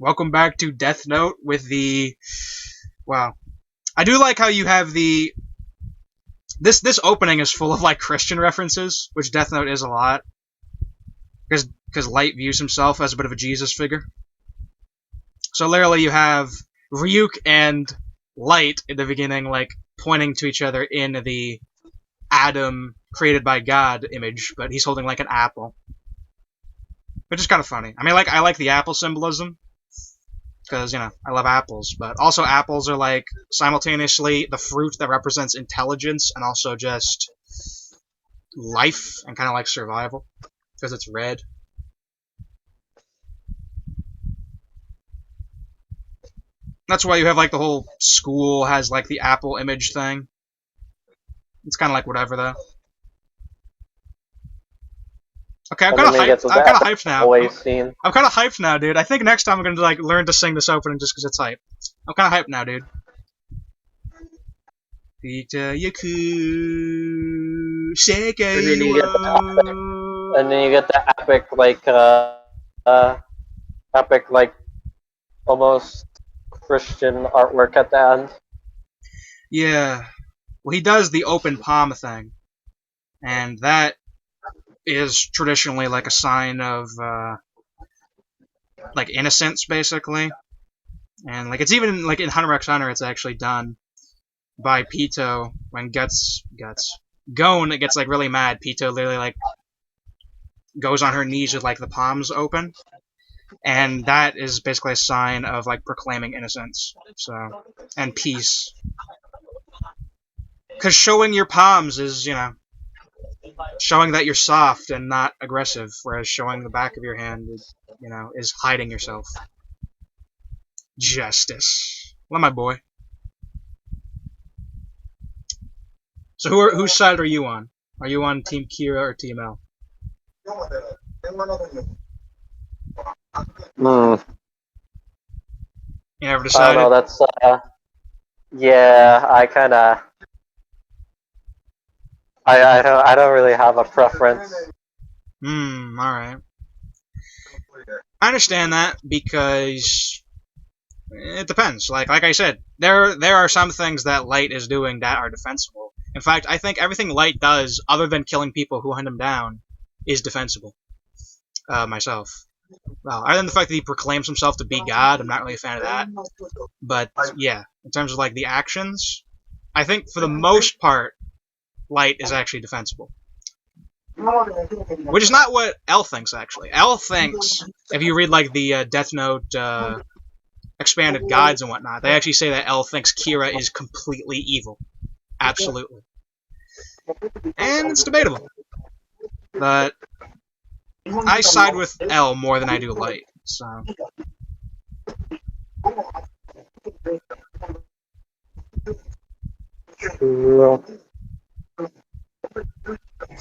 Welcome back to Death Note with the... Wow. I do like how you have the... This opening is full of, like, Christian references, which Death Note is a lot. Because Light views himself as a bit of a Jesus figure. So literally you have Ryuk and Light in the beginning, like, pointing to each other in the Adam created by God image, but he's holding, like, an apple. Which is kind of funny. I mean, like, I like the apple symbolism, because, you know, I love apples, but also apples are, like, simultaneously the fruit that represents intelligence and also just life and kind of, like, survival, because it's red. That's why you have, like, the whole school has, like, the apple image thing. It's kind of like whatever, though. Okay, I'm kind of hyped now. I'm kind of hyped now, dude. I think next time I'm gonna like learn to sing this opening just because it's hype. I'm kind of hyped now, dude. And then you get the epic, like almost Christian artwork at the end. Yeah. Well, he does the open palm thing, and that is traditionally like a sign of like innocence, basically. And like it's even like in Hunter x Hunter, it's actually done by Pito when Gon gets like really mad. Pito literally like goes on her knees with like the palms open, and that is basically a sign of like proclaiming innocence. So and peace, because showing your palms is, you know, showing that you're soft and not aggressive, whereas showing the back of your hand is, you know, is hiding yourself. Justice. Well, my boy. So whose side are you on? Are you on Team Kira or Team L? You never decided? I don't know, that's, yeah, I kinda... I don't really have a preference. Alright. I understand that, because it depends. Like I said, there are some things that Light is doing that are defensible. In fact, I think everything Light does, other than killing people who hunt him down, is defensible. Myself. Well, other than the fact that he proclaims himself to be God, I'm not really a fan of that. But, yeah, in terms of, like, the actions, I think for the most part, Light is actually defensible. Which is not what L thinks, actually. L thinks, if you read, like, the Death Note expanded guides and whatnot, they actually say that L thinks Kira is completely evil. Absolutely. And it's debatable. But I side with L more than I do Light, so...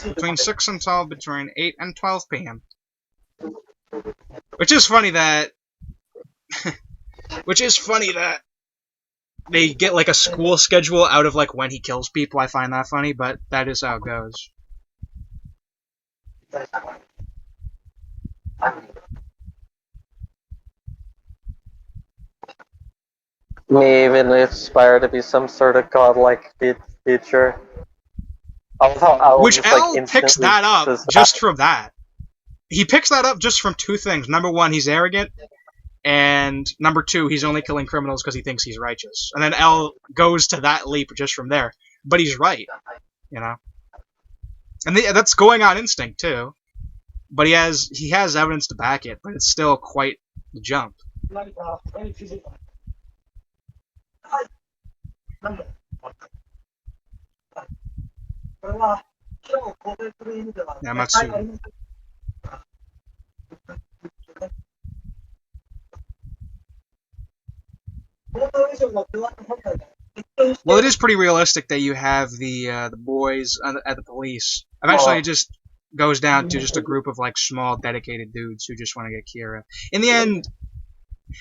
Between 6 and 12, between 8 and 12 p.m. Which is funny that... Which is funny that they get, like, a school schedule out of, like, when he kills people. I find that funny, but that is how it goes. Me even aspire to be some sort of godlike teacher. Which L picks that up just from that. He picks that up just from two things. Number one, he's arrogant. And number two, he's only killing criminals because he thinks he's righteous. And then L goes to that leap just from there. But he's right, you know? And that's going on instinct, too. But he has evidence to back it, but it's still quite the jump. Yamatsu. Well, it is pretty realistic that you have the boys at the police. Eventually, it just goes down to just a group of like small, dedicated dudes who just want to get Kira. In the end,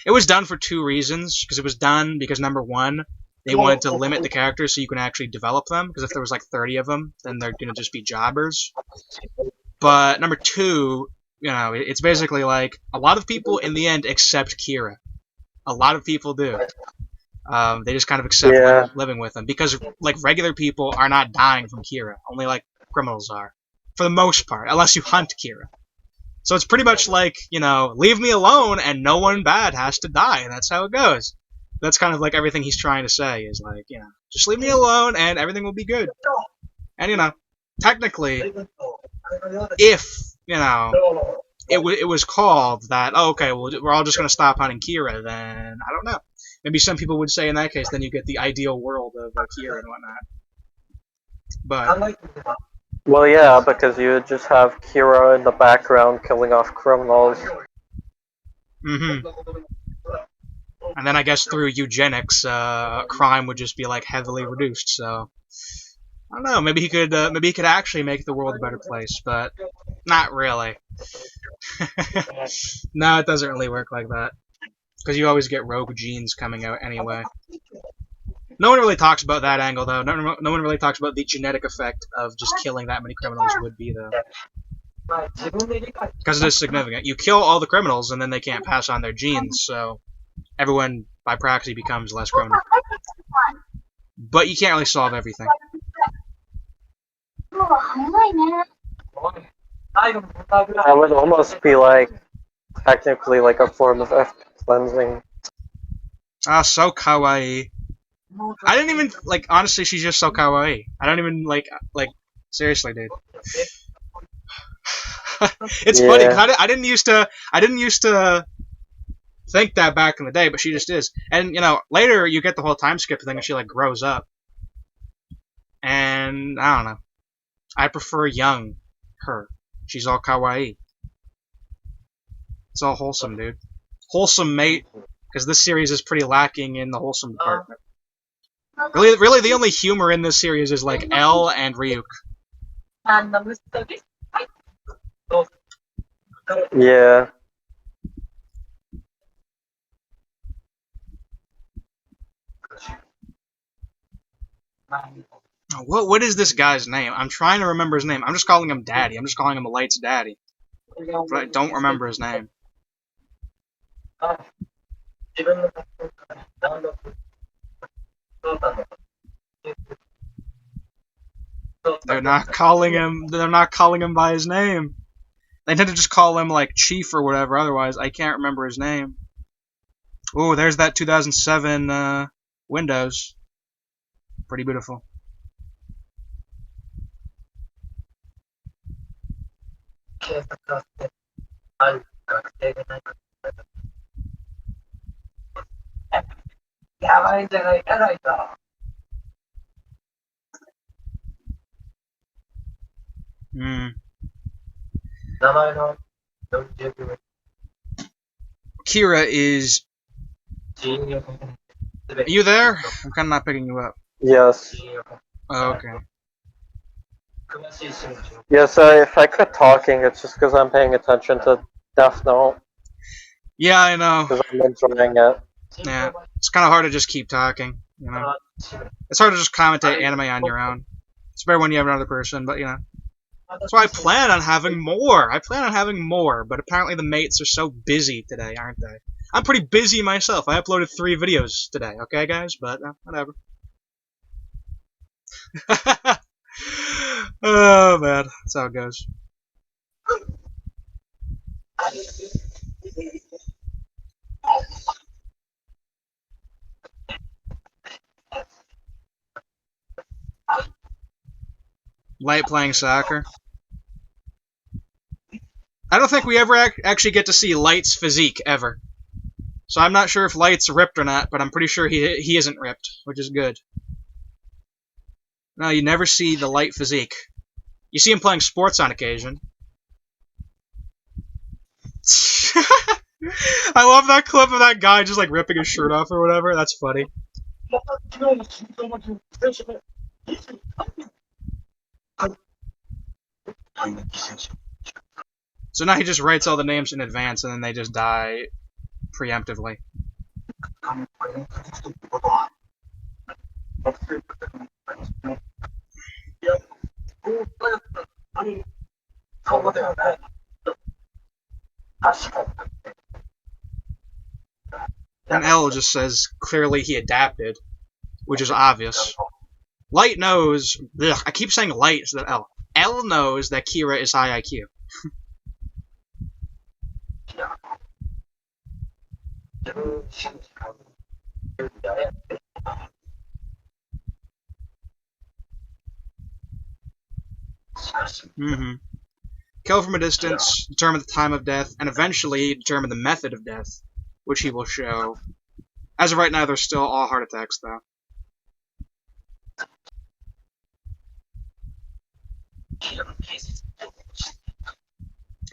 it was done for two reasons. Because it was done because number one, they wanted to limit the characters so you can actually develop them. Because if there was like 30 of them, then they're gonna just be jobbers. But number two, you know, it's basically like a lot of people in the end accept Kira. A lot of people do. They just kind of accept Yeah. living with them because like regular people are not dying from Kira. Only like criminals are, for the most part, unless you hunt Kira. So it's pretty much like, leave me alone and no one bad has to die, and that's how it goes. That's kind of like everything he's trying to say is like, just leave me alone and everything will be good. And technically, if it was called that, oh, okay, well, we're all just gonna stop hunting Kira, then I don't know. Maybe some people would say in that case, then you get the ideal world of Kira and whatnot. But Well, yeah, because you just have Kira in the background killing off criminals. And then I guess through eugenics, crime would just be like heavily reduced. So I don't know. Maybe he could actually make the world a better place, but not really. No, it doesn't really work like that because you always get rogue genes coming out anyway. No one really talks about that angle, though. No one really talks about the genetic effect of just killing that many criminals would be, though. Because it is significant. You kill all the criminals, and then they can't pass on their genes, so everyone, by proxy, becomes less criminal. But you can't really solve everything. That would almost be like, technically, like a form of ethnic cleansing. Ah, so kawaii. I didn't even, honestly, she's just so kawaii. I don't even, seriously, dude. It's funny, because I didn't used to think that back in the day, but she just is. And, later you get the whole time skip thing and she, grows up. And, I don't know. I prefer young her. She's all kawaii. It's all wholesome, dude. Wholesome, mate. Because this series is pretty lacking in the wholesome department. Really, the only humor in this series is, Elle and Ryuk. Yeah. What is this guy's name? I'm trying to remember his name. I'm just calling him Daddy. I'm just calling him Light's daddy. But I don't remember his name. They're not calling him by his name. They tend to just call him Chief or whatever, otherwise I can't remember his name. Ooh, there's that 2007 Windows. Pretty beautiful. Kira is... Are you there? I'm kind of not picking you up. Yes. Oh, okay. Yes, if I quit talking, it's just because I'm paying attention to Death Note. Yeah, I know. Because I'm enjoying it. Yeah, it's kind of hard to just keep talking, It's hard to just commentate anime on your own. It's better when you have another person, but, That's why I plan on having more. But apparently the mates are so busy today, aren't they? I'm pretty busy myself. I uploaded 3 videos today, okay, guys? But, whatever. Oh, man. That's how it goes. Light playing soccer. I don't think we ever actually get to see Light's physique, ever. So I'm not sure if Light's ripped or not, but I'm pretty sure he isn't ripped, which is good. No, you never see the Light physique. You see him playing sports on occasion. I love that clip of that guy just ripping his shirt off or whatever. That's funny. So now he just writes all the names in advance and then they just die preemptively. And L just says clearly he adapted, which is obvious. Light knows. Ugh, I keep saying Light instead of L. L knows that Kira is high IQ. Mm-hmm. Kill from a distance, determine the time of death, and eventually determine the method of death, which he will show. As of right now, they're still all heart attacks, though.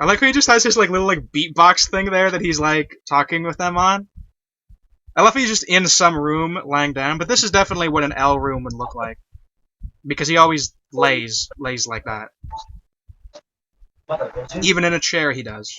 I like how he just has his like little like beatbox thing there that he's like talking with them on. I love how he's just in some room lying down, but this is definitely what an L room would look like. Because he always lays like that. Even in a chair, he does.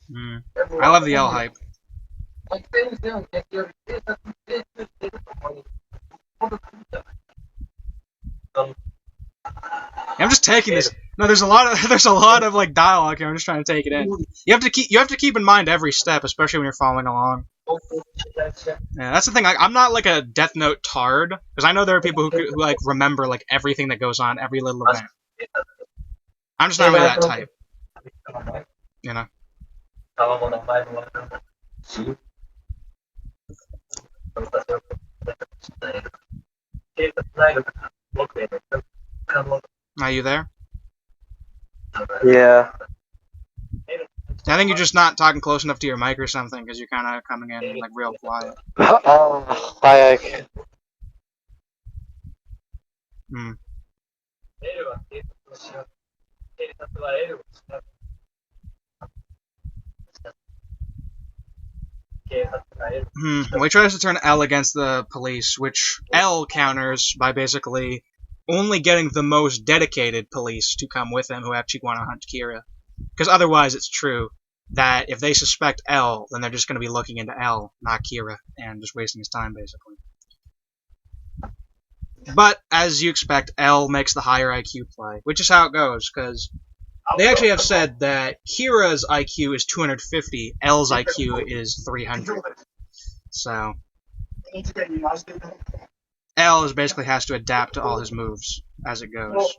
Mm. I love the L hype. I'm just taking this. No, there's a lot of like dialogue here. I'm just trying to take it in. You have to keep in mind every step, especially when you're following along. Yeah, that's the thing. I'm not like a Death Note tard, because I know there are people who like remember like everything that goes on, every little event. I'm just not really that type. You know. Are you there? Yeah. I think you're just not talking close enough to your mic or something, because you're kind of coming in like real quiet. Hi. Hmm. Well, he tries to turn L against the police, which L counters by basically only getting the most dedicated police to come with him who actually want to hunt Kira. Because otherwise, it's true that if they suspect L, then they're just going to be looking into L, not Kira, and just wasting his time, basically. But, as you expect, L makes the higher IQ play, which is how it goes, because they actually have said that Kira's IQ is 250, L's IQ is 300. So, L is basically has to adapt to all his moves as it goes.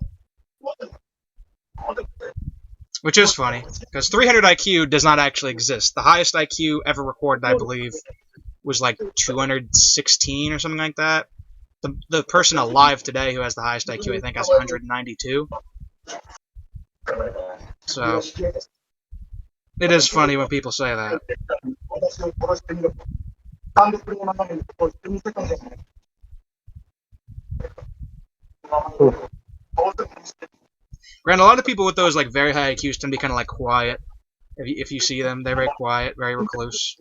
Which is funny, because 300 IQ does not actually exist. The highest IQ ever recorded, I believe, was like 216 or something like that. The person alive today who has the highest IQ, I think, has 192. So, it is funny when people say that. Granted, a lot of people with those like very high IQs tend to be kind of like quiet. If you see them, they're very quiet, very recluse.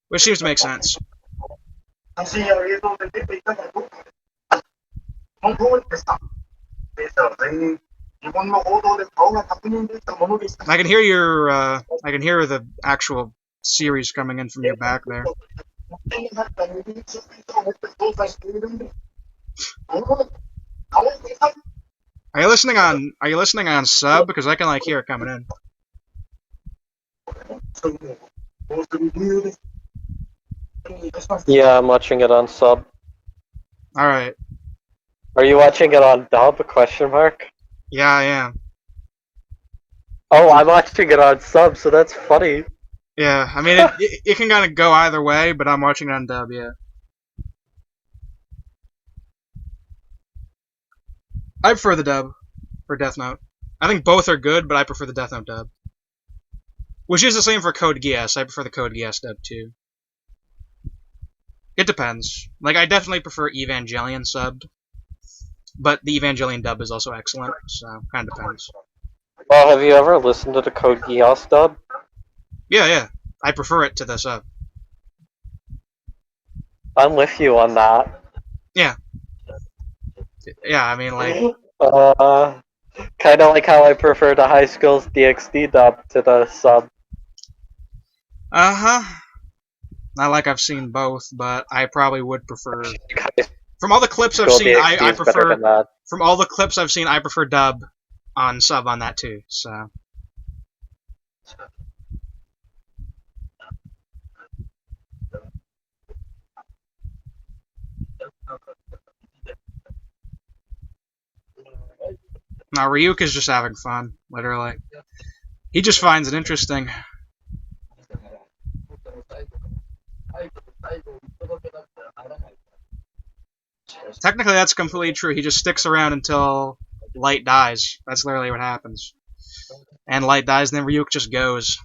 Which seems to make sense. I can hear I can hear the actual series coming in from your back there. Are you listening on sub? Because I can like hear it coming in. Yeah, I'm watching it on sub. Alright. Are you watching it on dub? ? Yeah, I am. Oh, I'm watching it on sub, so that's funny. Yeah, I mean, it can kind of go either way, but I'm watching it on dub, yeah. I prefer the dub for Death Note. I think both are good, but I prefer the Death Note dub. Which is the same for Code Geass. I prefer the Code Geass dub, too. It depends. Like, I definitely prefer Evangelion subbed, but the Evangelion dub is also excellent, so kind of depends. Well, have you ever listened to the Code Geass dub? Yeah. I prefer it to the sub. I'm with you on that. Yeah. Yeah, I mean, like, Kind of like how I prefer the High Schools DxD dub to the sub. uh-huh. Not like I've seen both, but I probably would prefer. High From all the clips I've School seen, DxD I is better prefer. than that. From all the clips I've seen, I prefer dub on sub on that too. So. Now Ryuk is just having fun, literally. He just finds it interesting. Technically, that's completely true. He just sticks around until Light dies. That's literally what happens. And Light dies, and then Ryuk just goes.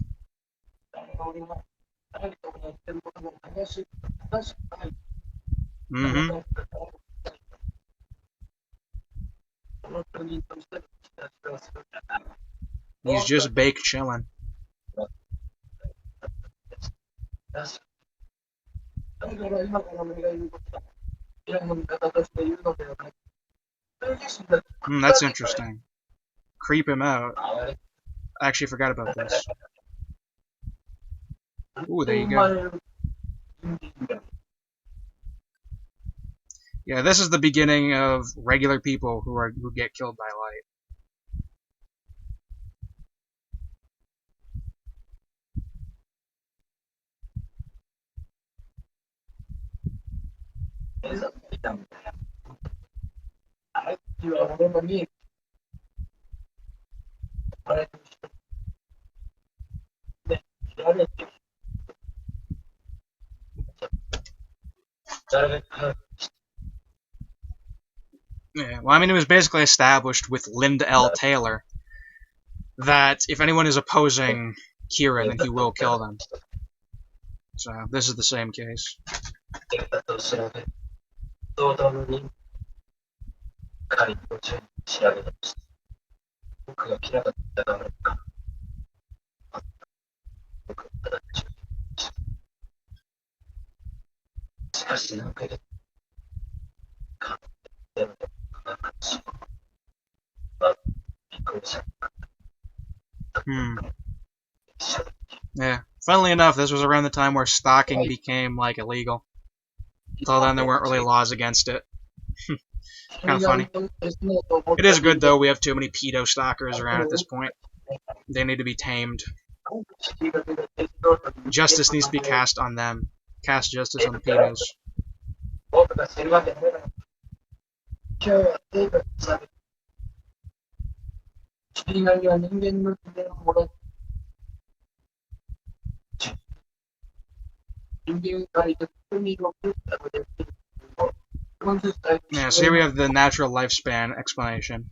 Mm-hmm. He's just baked chilling. That's interesting. Creep him out. I actually forgot about this. Ooh, there you go. Yeah, this is the beginning of regular people who get killed by light. Yeah, well, I mean, it was basically established with Linda L. Taylor that if anyone is opposing Kira, then he will kill them. So this is the same case. Yeah. Funnily enough, this was around the time where stalking became like illegal. Until then, there weren't really laws against it. Kind of funny. It is good though. We have too many pedo stalkers around at this point. They need to be tamed. Justice needs to be cast on them. Cast justice on the pedos. Yeah, so here we have the natural lifespan explanation.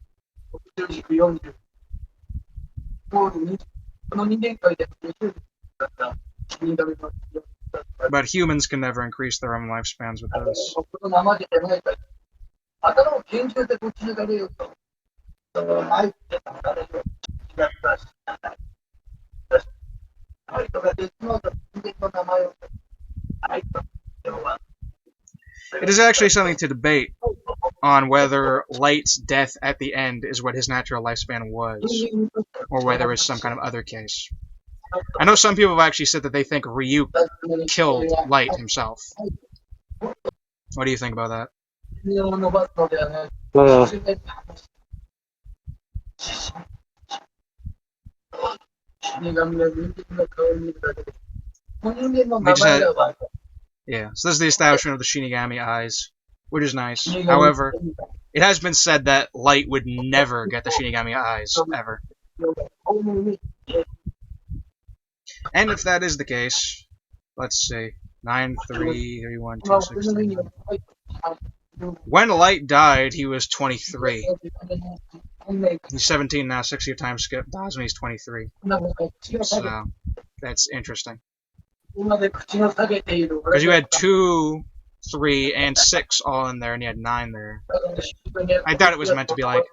But humans can never increase their own lifespans with this. It is actually something to debate on whether Light's death at the end is what his natural lifespan was, or whether it's some kind of other case. I know some people have actually said that they think Ryuk killed Light himself. What do you think about that? They just had, yeah, so this is the establishment of the Shinigami eyes, which is nice. However, it has been said that Light would never get the Shinigami eyes, ever. And if that is the case, let's see. 9, 3, 31, 2, 16. When Light died, he was 23. He's 17 now, 6 year time skip. Dies when he's 23. So, that's interesting. Because you had 2, 3, and 6 all in there, and you had 9 there. I doubt it was meant to be, like,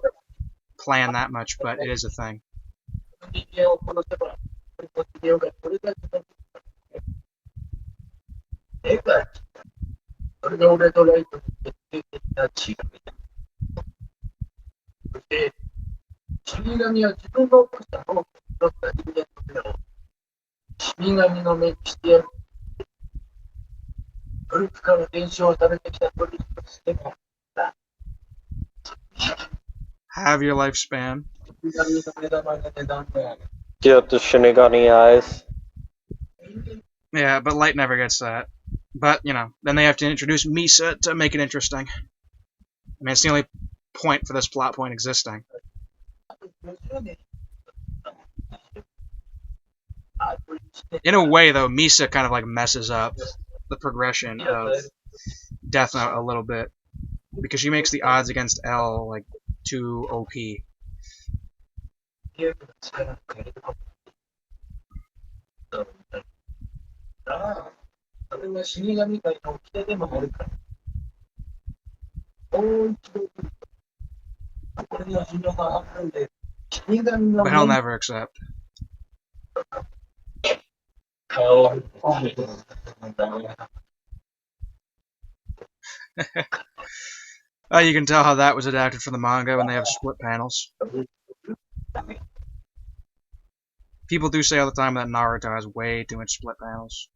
planned that much, but it is a thing. で、死神は自分の奥さんを拾った人間の目を死神の目にしてやる。古くから伝承されてきた取りとしても、Have your lifespan. 死神の目玉が値段である。 Do you have the Shinigami eyes? Yeah, but Light never gets that. But, you know, then they have to introduce Misa to make it interesting. I mean, it's the only point for this plot point existing. In a way, though, Misa kind of like messes up the progression of Death Note a little bit. Because she makes the odds against L, like, too OP. ゲームの力を借りることだから、それは死神界の掟でもあるから。もう一度、これの寿命があるんで、死神の But he'll never accept. 顔をダメだ。You can tell how that was adapted from the manga when they have split panels. People do say all the time that Naruto has way too much split panels.